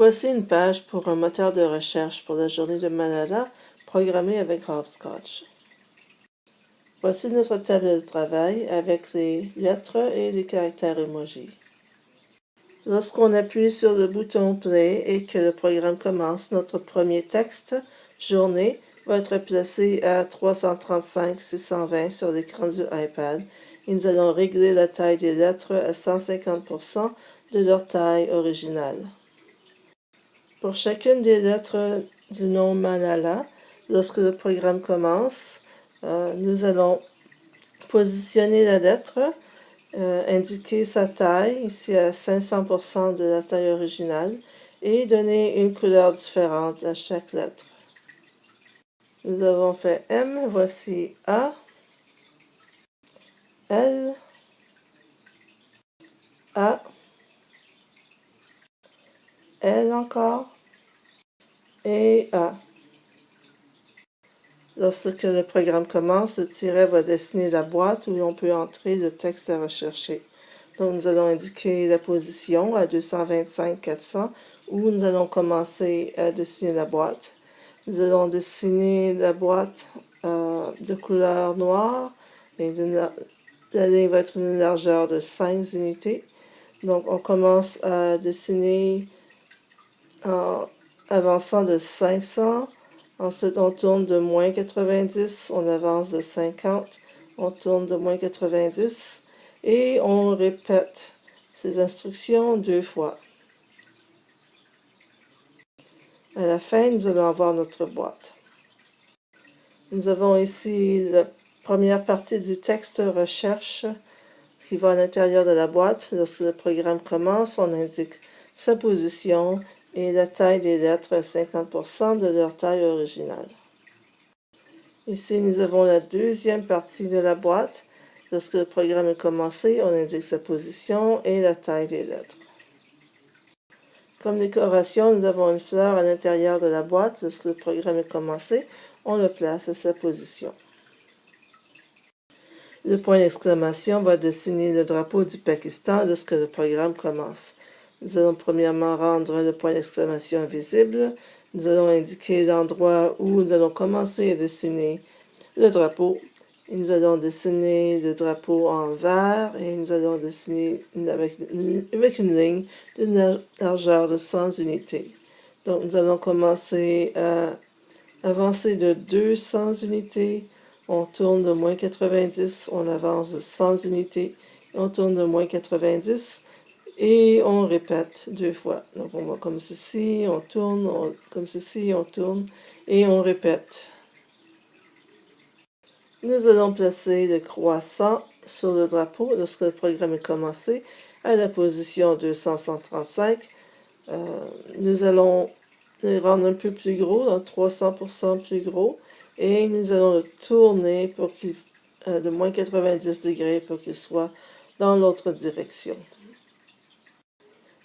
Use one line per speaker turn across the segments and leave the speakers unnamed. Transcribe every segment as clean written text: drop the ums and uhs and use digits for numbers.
Voici une page pour un moteur de recherche pour la journée de Malala, programmée avec Hopscotch. Voici notre table de travail avec les lettres et les caractères emoji. Lorsqu'on appuie sur le bouton Play et que le programme commence, notre premier texte, Journée, va être placé à 335-620 sur l'écran du iPad et nous allons régler la taille des lettres à 150% de leur taille originale. Pour chacune des lettres du nom Malala, lorsque le programme commence, nous allons positionner la lettre, indiquer sa taille, ici à 500% de la taille originale, et donner une couleur différente à chaque lettre. Nous avons fait M, voici A, L, A, L encore, et A. Lorsque le programme commence, le tiret va dessiner la boîte où on peut entrer le texte à rechercher. Donc, nous allons indiquer la position à 225-400 où nous allons commencer à dessiner la boîte. Nous allons dessiner la boîte de couleur noire et la ligne va être une largeur de 5 unités. Donc, on commence à dessiner en avançant de 500. Ensuite, on tourne de moins 90, on avance de 50, on tourne de moins 90 et on répète ces instructions 2 fois. À la fin, nous allons avoir notre boîte. Nous avons ici la première partie du texte recherche qui va à l'intérieur de la boîte. Lorsque le programme commence, on indique sa position et la taille des lettres à 50% de leur taille originale. Ici, nous avons la deuxième partie de la boîte. Lorsque le programme est commencé, on indique sa position et la taille des lettres. Comme décoration, nous avons une fleur à l'intérieur de la boîte. Lorsque le programme est commencé, on le place à sa position. Le point d'exclamation va dessiner le drapeau du Pakistan lorsque le programme commence. Nous allons premièrement rendre le point d'exclamation visible. Nous allons indiquer l'endroit où nous allons commencer à dessiner le drapeau. Et nous allons dessiner le drapeau en vert et nous allons dessiner avec une ligne d'une largeur de 100 unités. Donc nous allons commencer à avancer de 200 unités. On tourne de moins 90, on avance de 100 unités, on tourne de moins 90 et on répète 2 fois. Donc on va comme ceci, on tourne, comme ceci, on tourne et on répète. Nous allons placer le croissant sur le drapeau lorsque le programme est commencé à la position 235. Nous allons le rendre un peu plus gros, donc 300% plus gros. Et nous allons le tourner pour qu'il de moins 90 degrés pour qu'il soit dans l'autre direction.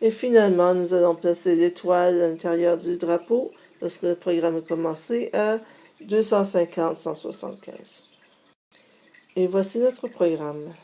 Et finalement, nous allons placer l'étoile à l'intérieur du drapeau lorsque le programme est commencé à 250-175. Et voici notre programme.